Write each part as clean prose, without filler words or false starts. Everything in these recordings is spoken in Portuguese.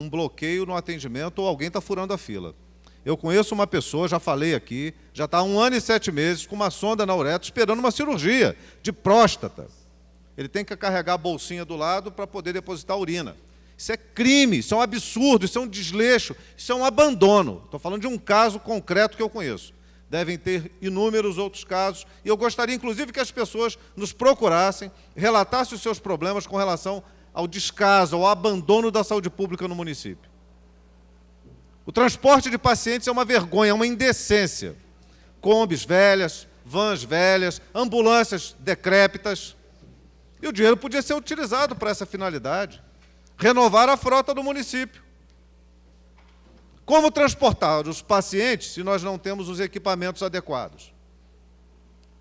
um bloqueio no atendimento ou alguém está furando a fila. Eu conheço uma pessoa, já falei aqui, já está há 1 ano e 7 meses com uma sonda na uretra esperando uma cirurgia de próstata. Ele tem que carregar a bolsinha do lado para poder depositar a urina. Isso é crime, isso é um absurdo, isso é um desleixo, isso é um abandono. Estou falando de um caso concreto que eu conheço. Devem ter inúmeros outros casos, e eu gostaria, inclusive, que as pessoas nos procurassem, relatassem os seus problemas com relação ao descaso, ao abandono da saúde pública no município. O transporte de pacientes é uma vergonha, é uma indecência. Combis velhas, vans velhas, ambulâncias decrépitas. E o dinheiro podia ser utilizado para essa finalidade. Renovar a frota do município. Como transportar os pacientes se nós não temos os equipamentos adequados?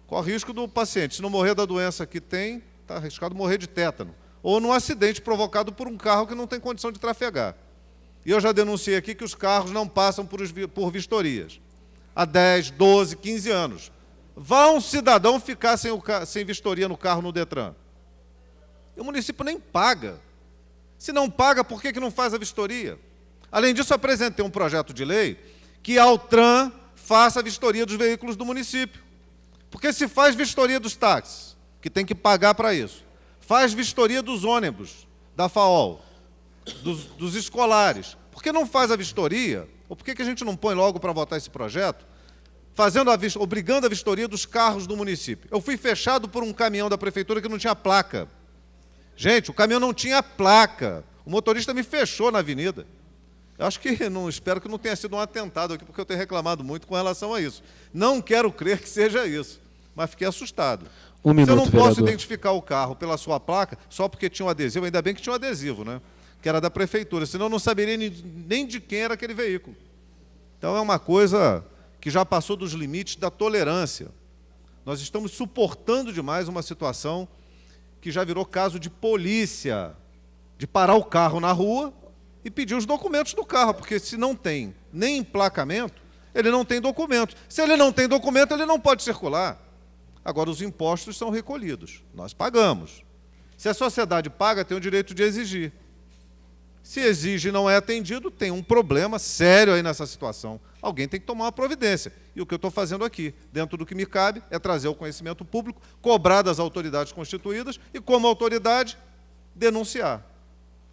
Corre risco do paciente, se não morrer da doença que tem, está arriscado morrer de tétano. Ou num acidente provocado por um carro que não tem condição de trafegar. E eu já denunciei aqui que os carros não passam por vistorias. Há 10, 12, 15 anos. Vá um cidadão ficar sem vistoria no carro no Detran. E o município nem paga. Se não paga, por que não faz a vistoria? Além disso, apresentei um projeto de lei que a Altran faça a vistoria dos veículos do município. Porque se faz vistoria dos táxis, que tem que pagar para isso, faz vistoria dos ônibus, da FAOL, dos escolares. Por que não faz a vistoria? Ou por que a gente não põe logo para votar esse projeto? Obrigando a vistoria dos carros do município. Eu fui fechado por um caminhão da prefeitura que não tinha placa. Gente, o caminhão não tinha placa. O motorista me fechou na avenida. Eu acho que, espero que não tenha sido um atentado aqui, porque eu tenho reclamado muito com relação a isso. Não quero crer que seja isso, mas fiquei assustado. Um minuto, eu não posso vereador. identificar o carro pela sua placa só porque tinha um adesivo, ainda bem que tinha um adesivo, né? Que era da prefeitura, senão eu não saberia nem de quem era aquele veículo. Então é uma coisa que já passou dos limites da tolerância. Nós estamos suportando demais uma situação que já virou caso de polícia, de parar o carro na rua e pedir os documentos do carro, porque se não tem nem emplacamento, ele não tem documento. Se ele não tem documento, ele não pode circular. Agora, os impostos são recolhidos, nós pagamos. Se a sociedade paga, tem o direito de exigir. Se exige e não é atendido, tem um problema sério aí nessa situação. Alguém tem que tomar uma providência. E o que eu estou fazendo aqui, dentro do que me cabe, é trazer o conhecimento público, cobrar das autoridades constituídas e, como autoridade, denunciar.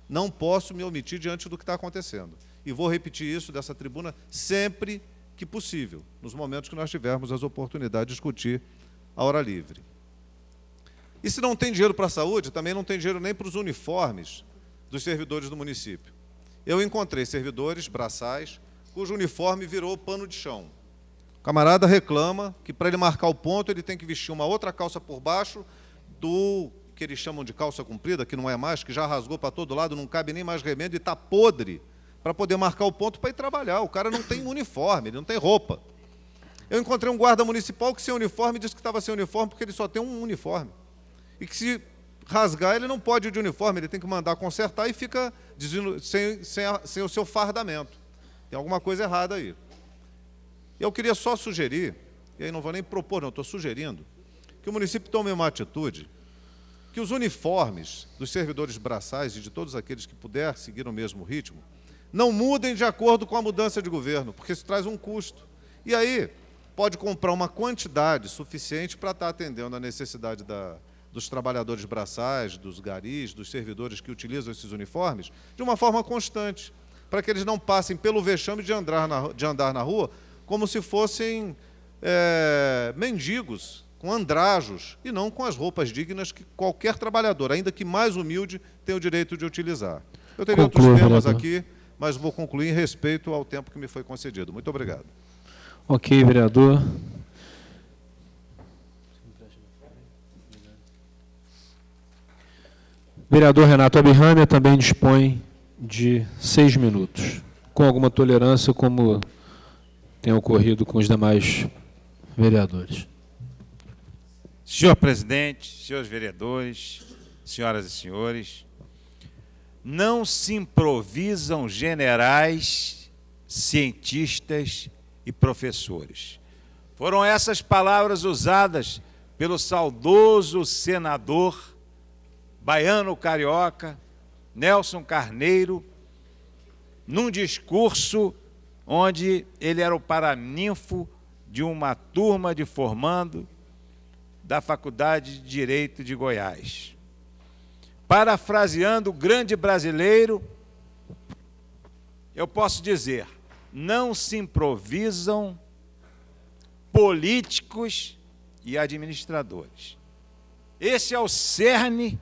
Não posso me omitir diante do que está acontecendo. E vou repetir isso dessa tribuna sempre que possível, nos momentos que nós tivermos as oportunidades de discutir a hora livre. E se não tem dinheiro para a saúde, também não tem dinheiro nem para os uniformes dos servidores do município. Eu encontrei servidores braçais cujo uniforme virou pano de chão. O camarada reclama que para ele marcar o ponto ele tem que vestir uma outra calça por baixo do que eles chamam de calça comprida, que não é mais, que já rasgou para todo lado, não cabe nem mais remendo e está podre para poder marcar o ponto para ir trabalhar. O cara não tem uniforme, ele não tem roupa. Eu encontrei um guarda municipal que sem uniforme disse que estava sem uniforme porque ele só tem um uniforme. E que se rasgar, ele não pode ir de uniforme, ele tem que mandar consertar e fica sem o seu fardamento. Tem alguma coisa errada aí. Eu queria só sugerir, e aí não vou nem propor, não, estou sugerindo, que o município tome uma atitude, que os uniformes dos servidores braçais e de todos aqueles que puder seguir o mesmo ritmo, não mudem de acordo com a mudança de governo, porque isso traz um custo. E aí, pode comprar uma quantidade suficiente para estar atendendo a necessidade dos trabalhadores braçais, dos garis, dos servidores que utilizam esses uniformes, de uma forma constante, para que eles não passem pelo vexame de andar na rua como se fossem mendigos, com andrajos, e não com as roupas dignas que qualquer trabalhador, ainda que mais humilde, tem o direito de utilizar. Eu teria outros temas aqui, mas vou concluir em respeito ao tempo que me foi concedido. Muito obrigado. Ok, vereador. Vereador Renato Abirrânia também dispõe de 6 minutos, com alguma tolerância, como tem ocorrido com os demais vereadores. Senhor presidente, senhores vereadores, senhoras e senhores, não se improvisam generais, cientistas e professores. Foram essas palavras usadas pelo saudoso senador baiano carioca Nelson Carneiro, num discurso onde ele era o paraninfo de uma turma de formando da Faculdade de Direito de Goiás. Parafraseando o grande brasileiro, eu posso dizer: não se improvisam políticos e administradores. Esse é o cerne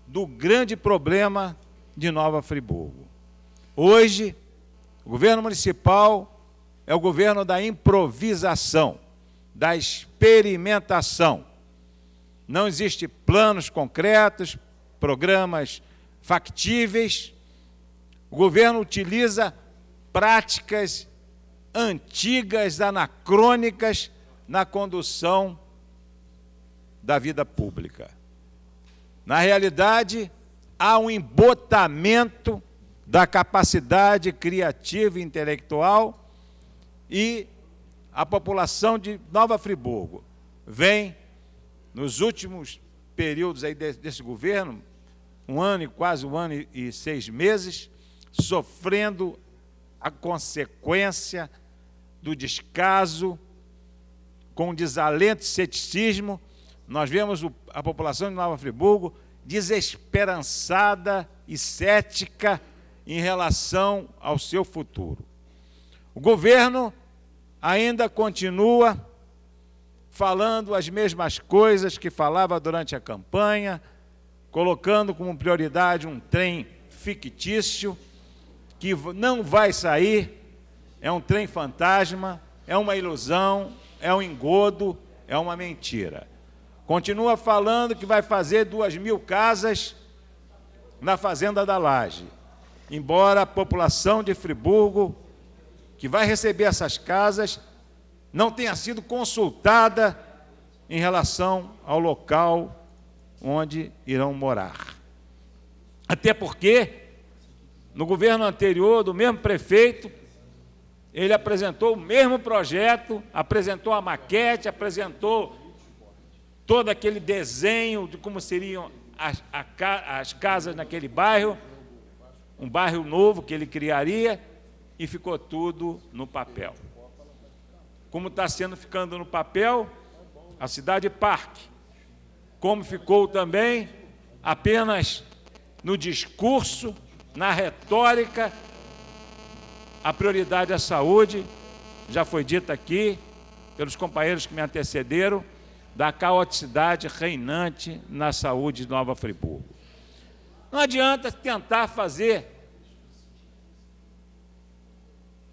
do grande problema de Nova Friburgo. Hoje, o governo municipal é o governo da improvisação, da experimentação. Não existem planos concretos, programas factíveis. O governo utiliza práticas antigas, anacrônicas, na condução da vida pública. Na realidade, há um embotamento da capacidade criativa e intelectual, e a população de Nova Friburgo vem, nos últimos períodos aí desse governo, quase um ano e 6 meses, sofrendo a consequência do descaso, com desalento e ceticismo. Nós vemos a população de Nova Friburgo desesperançada e cética em relação ao seu futuro. O governo ainda continua falando as mesmas coisas que falava durante a campanha, colocando como prioridade um trem fictício, que não vai sair, é um trem fantasma, é uma ilusão, é um engodo, é uma mentira. Continua falando que vai fazer 2.000 casas na Fazenda da Laje, embora a população de Friburgo, que vai receber essas casas, não tenha sido consultada em relação ao local onde irão morar. Até porque, no governo anterior, do mesmo prefeito, ele apresentou o mesmo projeto, apresentou a maquete, apresentou todo aquele desenho de como seriam as casas naquele bairro, um bairro novo que ele criaria, e ficou tudo no papel. Como está ficando no papel a Cidade Parque, como ficou também apenas no discurso, na retórica, a prioridade à saúde, já foi dita aqui pelos companheiros que me antecederam, da caoticidade reinante na saúde de Nova Friburgo. Não adianta tentar fazer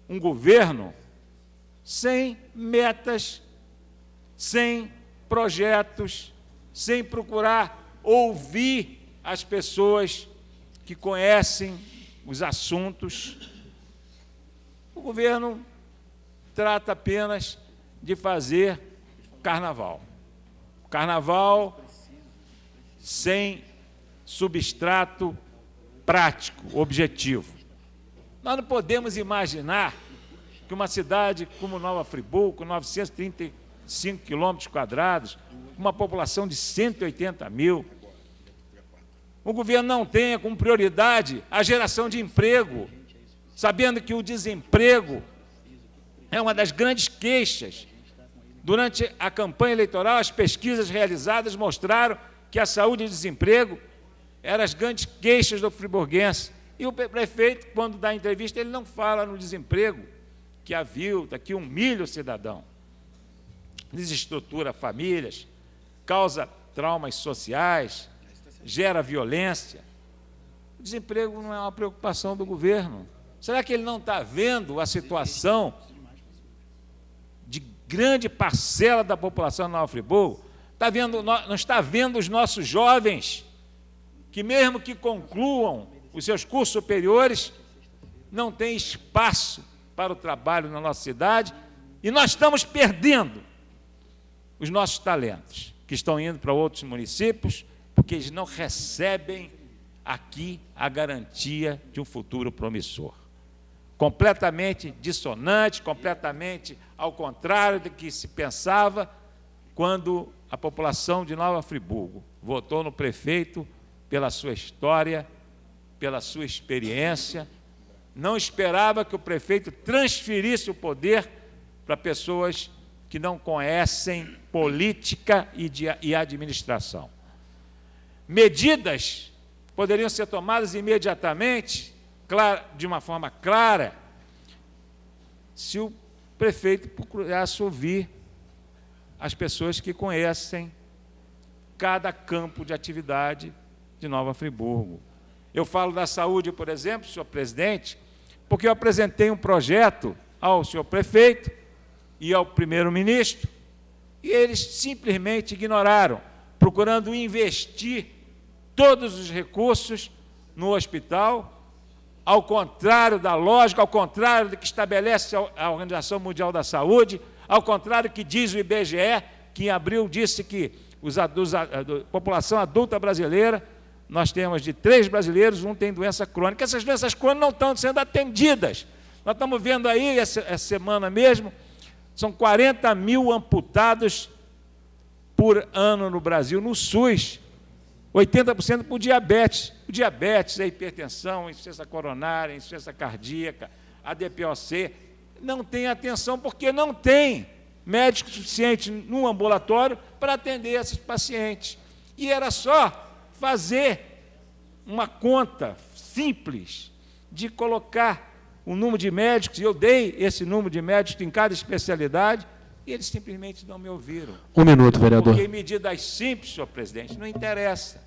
um governo sem metas, sem projetos, sem procurar ouvir as pessoas que conhecem os assuntos. O governo trata apenas de fazer carnaval. Carnaval sem substrato prático, objetivo. Nós não podemos imaginar que uma cidade como Nova Friburgo, com 935 quilômetros quadrados, uma população de 180 mil, o governo não tenha como prioridade a geração de emprego, sabendo que o desemprego é uma das grandes queixas. Durante a campanha eleitoral, as pesquisas realizadas mostraram que a saúde e o desemprego eram as grandes queixas do friburguense. E o prefeito, quando dá entrevista, ele não fala no desemprego, que avilta, que humilha o cidadão. Desestrutura famílias, causa traumas sociais, gera violência. O desemprego não é uma preocupação do governo. Será que ele não está vendo a situação de grande parcela da população de Nova Friburgo? Não está vendo os nossos jovens, que mesmo que concluam os seus cursos superiores, não têm espaço para o trabalho na nossa cidade, e nós estamos perdendo os nossos talentos, que estão indo para outros municípios, porque eles não recebem aqui a garantia de um futuro promissor. Completamente dissonante, completamente ao contrário do que se pensava quando a população de Nova Friburgo votou no prefeito pela sua história, pela sua experiência, não esperava que o prefeito transferisse o poder para pessoas que não conhecem política e administração. Medidas poderiam ser tomadas imediatamente, de uma forma clara, se o prefeito procurasse ouvir as pessoas que conhecem cada campo de atividade de Nova Friburgo. Eu falo da saúde, por exemplo, senhor presidente, porque eu apresentei um projeto ao senhor prefeito e ao primeiro-ministro, e eles simplesmente ignoraram, procurando investir todos os recursos no hospital, ao contrário da lógica, ao contrário do que estabelece a Organização Mundial da Saúde, ao contrário do que diz o IBGE, que em abril disse que a população adulta brasileira, nós temos de 3 brasileiros, 1 tem doença crônica. Essas doenças crônicas não estão sendo atendidas. Nós estamos vendo aí, essa semana mesmo, são 40 mil amputados por ano no Brasil, no SUS, 80% por diabetes. O diabetes, a hipertensão, a insuficiência coronária, a insuficiência cardíaca, a DPOC, não tem atenção porque não tem médico suficiente no ambulatório para atender esses pacientes. E era só fazer uma conta simples de colocar o número de médicos, e eu dei esse número de médicos em cada especialidade, e eles simplesmente não me ouviram. 1 minuto, vereador. Porque medidas simples, senhor presidente, não interessa.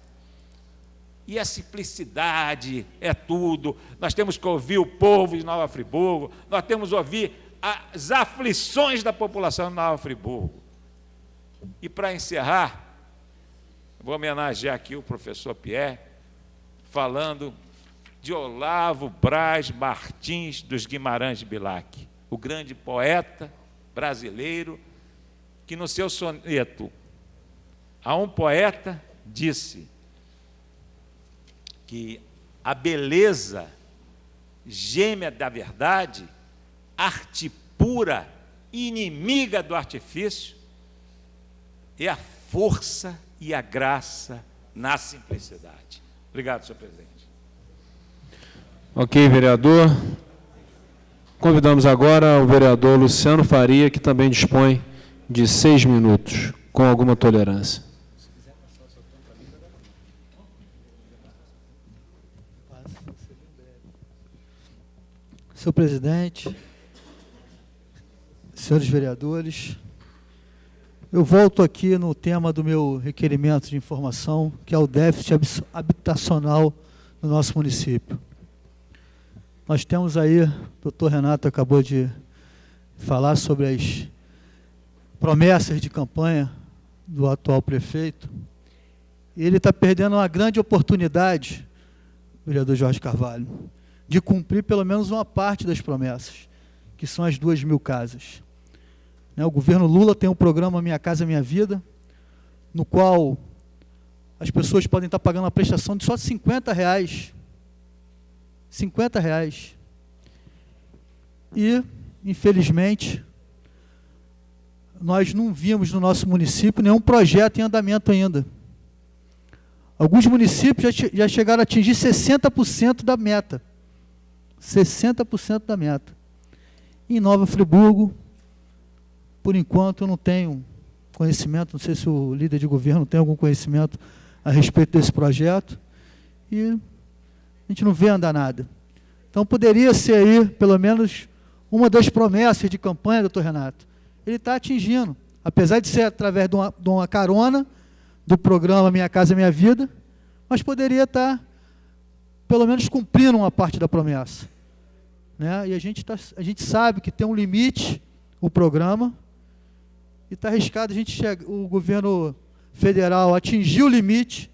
E a simplicidade é tudo. Nós temos que ouvir o povo de Nova Friburgo, nós temos que ouvir as aflições da população de Nova Friburgo. E para encerrar, vou homenagear aqui o professor Pierre, falando de Olavo Braz Martins dos Guimarães de Bilac, o grande poeta brasileiro, que no seu soneto a um poeta disse que a beleza gêmea da verdade, arte pura, inimiga do artifício, é a força e a graça na simplicidade. Obrigado, senhor presidente. Ok, vereador. Convidamos agora o vereador Luciano Faria, que também dispõe de 6 minutos, com alguma tolerância. Senhor presidente, senhores vereadores, eu volto aqui no tema do meu requerimento de informação, que é o déficit habitacional no nosso município. Nós temos aí, o doutor Renato acabou de falar sobre as promessas de campanha do atual prefeito. Ele está perdendo uma grande oportunidade, vereador Jorge Carvalho, de cumprir pelo menos uma parte das promessas, que são as 2.000 casas. O governo Lula tem um programa Minha Casa Minha Vida, no qual as pessoas podem estar pagando uma prestação de só R$50. R$50. E, infelizmente, nós não vimos no nosso município nenhum projeto em andamento ainda. Alguns municípios já chegaram a atingir 60% da meta. 60% da meta. Em Nova Friburgo, por enquanto, eu não tenho conhecimento, não sei se o líder de governo tem algum conhecimento a respeito desse projeto, e a gente não vê andar nada. Então, poderia ser aí, pelo menos, uma das promessas de campanha, doutor Renato. Ele está atingindo, apesar de ser através de uma carona do programa Minha Casa Minha Vida, mas poderia estar, pelo menos, cumprindo uma parte da promessa. E a gente sabe que tem um limite o programa, e está arriscado o governo federal atingir o limite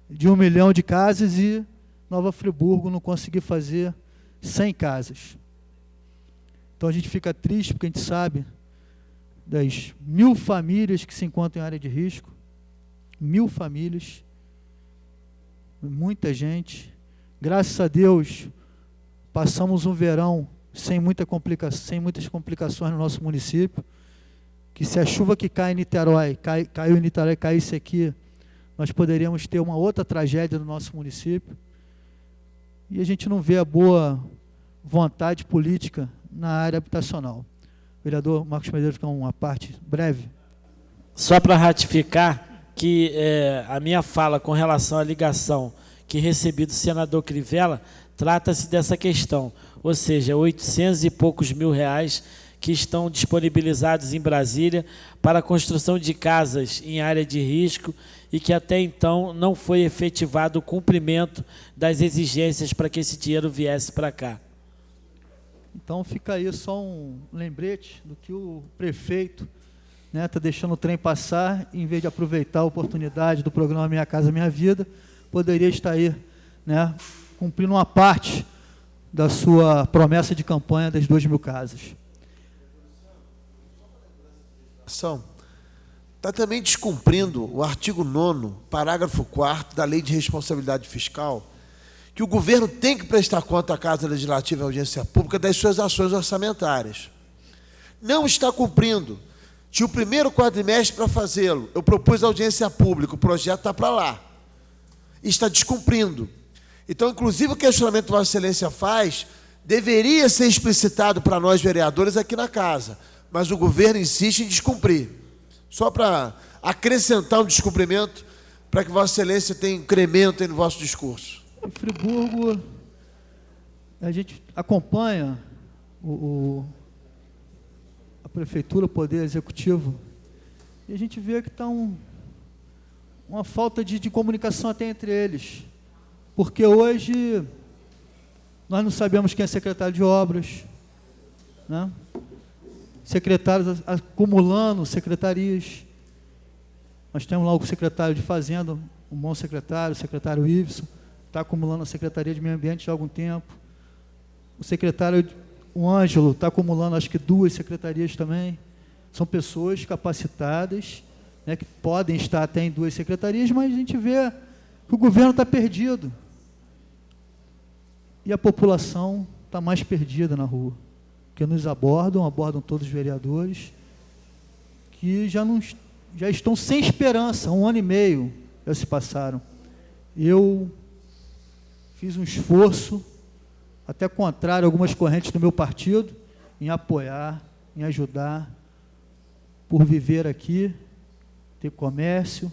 de 1 milhão de casas e Nova Friburgo não conseguir fazer 100 casas. Então a gente fica triste porque a gente sabe das 1.000 famílias que se encontram em área de risco, 1.000 famílias, muita gente. Graças a Deus, passamos um verão sem muitas complicações no nosso município, que se a chuva que cai em Niterói, caiu em Niterói, caísse aqui, nós poderíamos ter uma outra tragédia no nosso município. e a gente não vê a boa vontade política na área habitacional. Vereador Marcos Medeiros, com uma parte breve. Só para ratificar que a minha fala com relação à ligação que recebi do senador Crivella, trata-se dessa questão, ou seja, 800 e poucos mil reais que estão disponibilizados em Brasília para a construção de casas em área de risco e que até então não foi efetivado o cumprimento das exigências para que esse dinheiro viesse para cá. Então fica aí só um lembrete do que o prefeito está deixando o trem passar, em vez de aproveitar a oportunidade do programa Minha Casa Minha Vida, poderia estar aí, cumprindo uma parte da sua promessa de campanha das 2.000 casas. Está também descumprindo o artigo 9º, parágrafo 4º da Lei de Responsabilidade Fiscal, que o governo tem que prestar conta à Casa Legislativa e à Audiência Pública das suas ações orçamentárias. Não está cumprindo. Tinha o primeiro quadrimestre para fazê-lo. Eu propus a audiência pública, o projeto está para lá. Está descumprindo. Então, inclusive, o questionamento que Vossa Excelência faz deveria ser explicitado para nós, vereadores, aqui na Casa, mas o governo insiste em descumprir. Só para acrescentar um descumprimento, para que Vossa Excelência tenha incremento aí no vosso discurso. Em Friburgo, a gente acompanha a Prefeitura, o Poder Executivo, e a gente vê que está uma falta de comunicação até entre eles. Porque hoje nós não sabemos quem é secretário de obras, secretários acumulando secretarias. Nós temos lá o secretário de Fazenda, um bom secretário, o secretário Iveson, está acumulando a Secretaria de Meio Ambiente há algum tempo. O secretário, o Ângelo, está acumulando acho que 2 secretarias também. São pessoas capacitadas, que podem estar até em 2 secretarias, mas a gente vê que o governo está perdido. E a população está mais perdida na rua, porque nos abordam todos os vereadores, que já estão sem esperança, 1 ano e meio já se passaram. Eu fiz um esforço, até contrário a algumas correntes do meu partido, em apoiar, em ajudar, por viver aqui, ter comércio,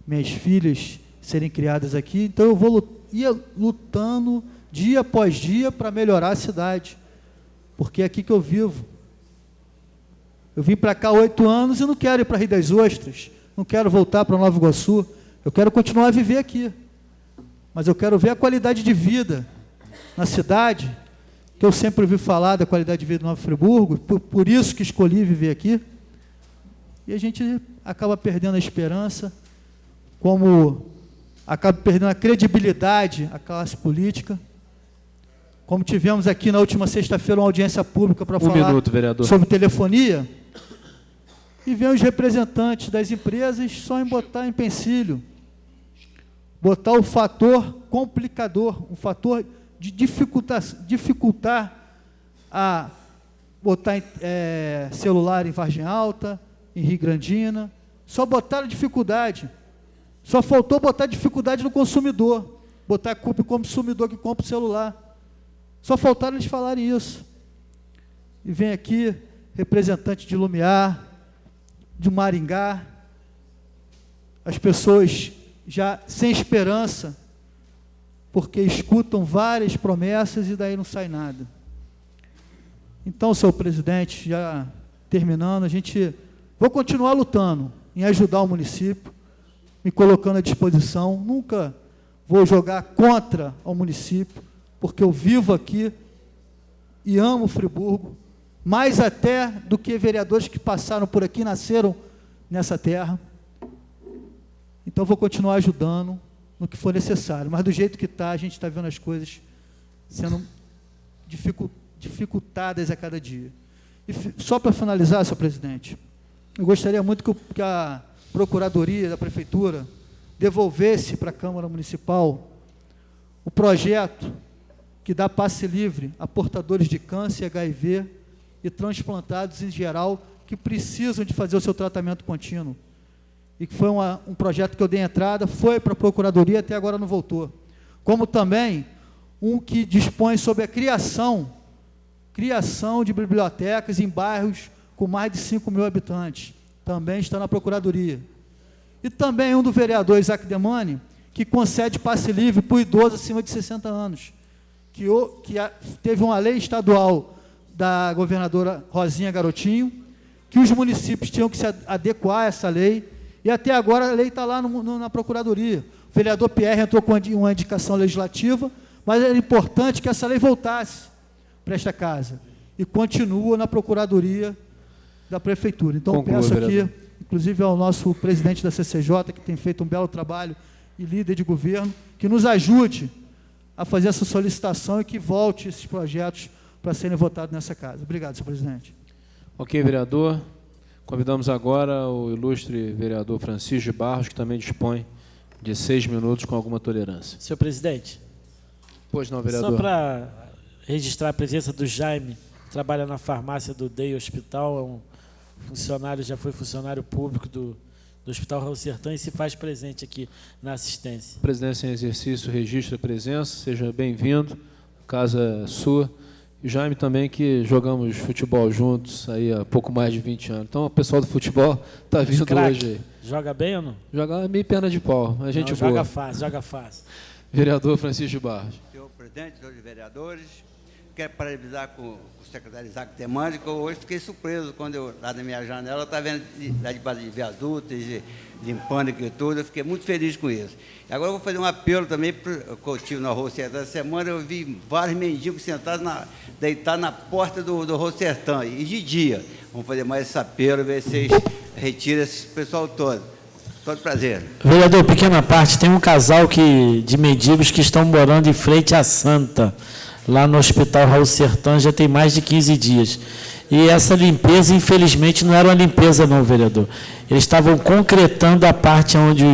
minhas filhas serem criadas aqui. Então eu ia lutando dia após dia para melhorar a cidade, porque é aqui que eu vivo. Eu vim para cá há 8 anos e não quero ir para Rio das Ostras, não quero voltar para Nova Iguaçu, eu quero continuar a viver aqui, mas eu quero ver a qualidade de vida na cidade, que eu sempre ouvi falar da qualidade de vida de Nova Friburgo, por isso que escolhi viver aqui, e a gente acaba perdendo a esperança, como acaba perdendo a credibilidade, a classe política, como tivemos aqui na última sexta-feira uma audiência pública para falar sobre telefonia, e vem os representantes das empresas só em botar empecilho, botar o fator complicador, um fator de dificultar a botar celular em Vargem Alta, em Rio Grandina, só botaram dificuldade, só faltou botar dificuldade no consumidor, botar a culpa no consumidor que compra o celular. Só faltaram eles falarem isso. E vem aqui representante de Lumiar, de Maringá, as pessoas já sem esperança, porque escutam várias promessas e daí não sai nada. Então, senhor presidente, já terminando, vou continuar lutando em ajudar o município, me colocando à disposição, nunca vou jogar contra o município, porque eu vivo aqui e amo Friburgo, mais até do que vereadores que passaram por aqui, nasceram nessa terra. Então, vou continuar ajudando no que for necessário, mas do jeito que está, a gente está vendo as coisas sendo dificultadas a cada dia. E só para finalizar, senhor presidente, eu gostaria muito que a Procuradoria da Prefeitura devolvesse para a Câmara Municipal o projeto que dá passe livre a portadores de câncer, HIV e transplantados em geral que precisam de fazer o seu tratamento contínuo. E que foi um projeto que eu dei entrada, foi para a Procuradoria, até agora não voltou. Como também um que dispõe sobre a criação de bibliotecas em bairros com mais de 5 mil habitantes. Também está na Procuradoria. E também um do vereador Isaac Demani, que concede passe livre para o idoso acima de 60 anos, teve uma lei estadual da governadora Rosinha Garotinho, que os municípios tinham que se adequar a essa lei, e até agora a lei está lá na Procuradoria. O vereador Pierre entrou com uma indicação legislativa, mas era importante que essa lei voltasse para esta casa, e continua na Procuradoria da Prefeitura. Então, Conclua, peço vereador. aqui, inclusive ao nosso presidente da CCJ, que tem feito um belo trabalho, e líder de governo, que nos ajude a fazer essa solicitação e que volte esses projetos para serem votados nessa casa. Obrigado, senhor presidente. Ok, vereador. Convidamos agora o ilustre vereador Francisco de Barros, que também dispõe de 6 minutos com alguma tolerância. Senhor presidente, Pois não, vereador. só para registrar a presença do Jaime, que trabalha na farmácia do DEI Hospital, é um funcionário, já foi funcionário público do Hospital Raul Sertã e se faz presente aqui na assistência. Presidência em exercício registra a presença, seja bem-vindo, casa é sua. E Jaime também, que jogamos futebol juntos aí há pouco mais de 20 anos. Então, o pessoal do futebol está vindo Craque, hoje aí. joga bem ou não? Joga meio perna de pau, a gente Não, boa. joga fácil, joga fácil. Vereador Francisco de Barros. Senhor presidente, senhores vereadores, quero parabenizar com o secretário Isaac Demani, que eu hoje fiquei surpreso quando eu, lá na minha janela, eu estava vendo lá de base de viadutos, limpando aqui tudo, eu fiquei muito feliz com isso. E agora eu vou fazer um apelo também, que eu tive no Arroz Sertã essa semana, eu vi vários mendigos sentados, deitados na porta do Arroz Sertã, e de dia. Vamos fazer mais esse apelo, ver se vocês retiram esse pessoal todo. Todo prazer. Vereador, pequena parte, tem um casal de mendigos que estão morando em frente à Santa, lá no Hospital Raul Sertã, já tem mais de 15 dias. E essa limpeza, infelizmente, não era uma limpeza não, vereador. Eles estavam concretando a parte onde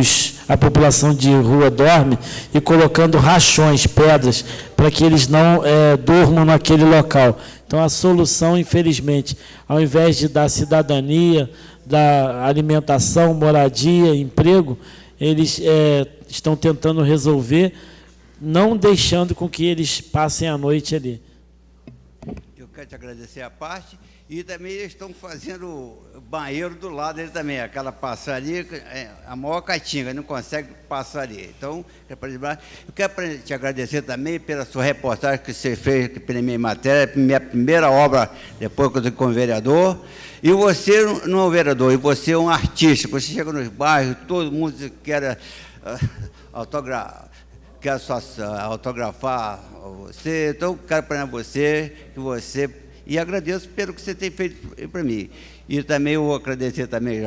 a população de rua dorme e colocando rachões, pedras, para que eles não durmam naquele local. Então, a solução, infelizmente, ao invés de dar cidadania, da alimentação, moradia, emprego, eles estão tentando resolver, não deixando com que eles passem a noite ali. Eu quero te agradecer a parte. E também eles estão fazendo banheiro do lado dele também, aquela passaria, a maior caatinga, não consegue passar ali. Então, eu quero te agradecer também pela sua reportagem que você fez pela minha matéria, minha primeira obra depois que eu estou como vereador. E você não é um vereador, e você é um artista. Você chega nos bairros, todo mundo quer autografar você. Então, quero para você que você... E agradeço pelo que você tem feito para mim. E também eu vou agradecer também,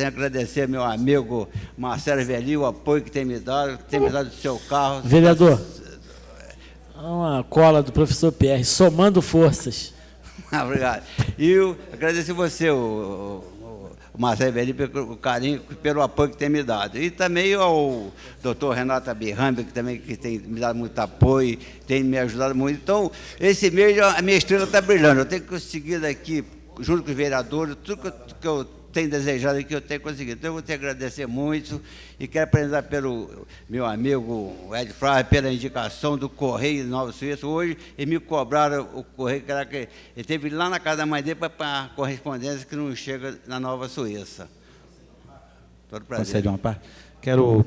agradecer ao meu amigo Marcelo Velhinho, o apoio que tem me dado do seu carro. Vereador, uma cola do professor Pierre, somando forças. Obrigado. E eu agradecer você, o Marcelo Velhinho, pelo carinho, pelo apoio que tem me dado. E também ao doutor Renato Abirrambi, que tem me dado muito apoio, tem me ajudado muito. Então, esse mês a minha estrela está brilhando. Eu tenho conseguido aqui, junto com os vereadores, tudo que eu tenho desejado aqui, eu tenho conseguido. Então, eu vou te agradecer muito e quero parabenizar pelo meu amigo Ed Flávio, pela indicação do Correio de Nova Suíça. Hoje, eles me cobraram o Correio, que ele teve lá na casa da mãe dele para correspondência que não chega na Nova Suíça. Todo prazer. Concede uma parte. Quero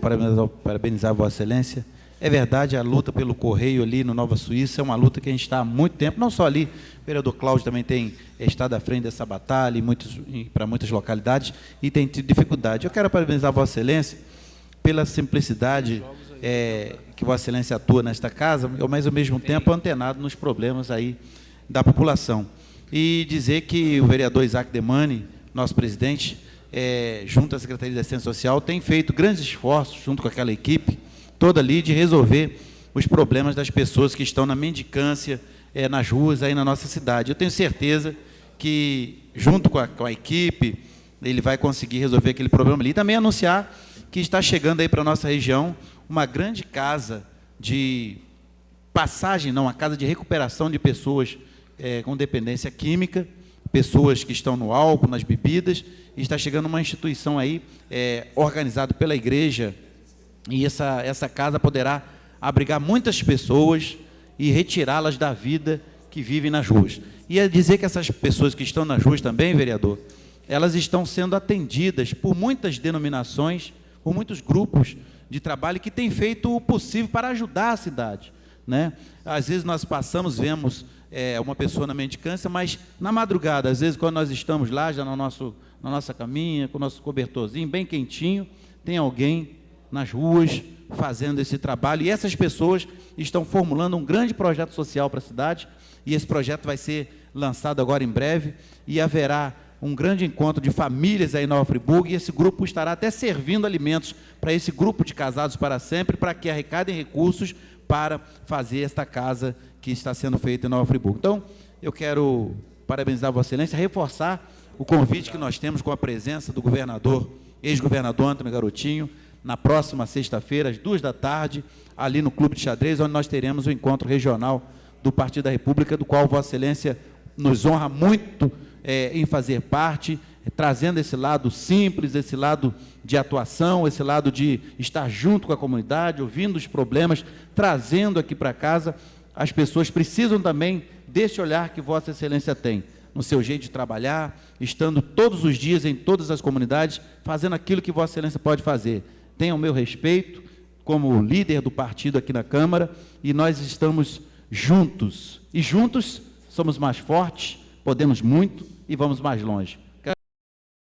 parabenizar Vossa Excelência. É verdade, a luta pelo Correio ali no Nova Suíça é uma luta que a gente está há muito tempo, não só ali, o vereador Cláudio também tem estado à frente dessa batalha para muitas localidades e tem tido dificuldade. Eu quero parabenizar Vossa Excelência pela simplicidade que Vossa Excelência atua nesta casa, mas ao mesmo tempo antenado nos problemas aí da população. E dizer que o vereador Isaac Demani, nosso presidente, junto à Secretaria de Assistência Social, tem feito grandes esforços, junto com aquela equipe toda ali, de resolver os problemas das pessoas que estão na mendicância, nas ruas aí na nossa cidade. Eu tenho certeza que, junto com a equipe, ele vai conseguir resolver aquele problema ali. E também anunciar que está chegando aí para a nossa região uma grande casa de passagem, não, uma casa de recuperação de pessoas com dependência química, pessoas que estão no álcool, nas bebidas, e está chegando uma instituição aí organizada pela igreja, e essa casa poderá abrigar muitas pessoas e retirá-las da vida que vivem nas ruas. E é dizer que essas pessoas que estão nas ruas também, vereador, elas estão sendo atendidas por muitas denominações, por muitos grupos de trabalho que têm feito o possível para ajudar a cidade, né? Às vezes nós passamos, vemos uma pessoa na mendicância, mas na madrugada, às vezes quando nós estamos lá, já na nossa caminha, com o nosso cobertorzinho bem quentinho, tem alguém nas ruas fazendo esse trabalho, e essas pessoas estão formulando um grande projeto social para a cidade, e esse projeto vai ser lançado agora em breve, e haverá um grande encontro de famílias aí em Nova Friburgo, e esse grupo estará até servindo alimentos para esse grupo de Casados para Sempre, para que arrecadem recursos para fazer esta casa que está sendo feita em Nova Friburgo. Então, eu quero parabenizar Vossa Excelência, reforçar o convite que nós temos com a presença do governador, ex-governador Antônio Garotinho, na próxima sexta-feira, às 14h, ali no Clube de Xadrez, onde nós teremos o encontro regional do Partido da República, do qual Vossa Excelência nos honra muito em fazer parte, trazendo esse lado simples, esse lado de atuação, esse lado de estar junto com a comunidade, ouvindo os problemas, trazendo aqui para casa. As pessoas precisam também desse olhar que Vossa Excelência tem, no seu jeito de trabalhar, estando todos os dias em todas as comunidades, fazendo aquilo que Vossa Excelência pode fazer. Tenha o meu respeito como líder do partido aqui na Câmara, e nós estamos juntos, e juntos somos mais fortes, podemos muito e vamos mais longe.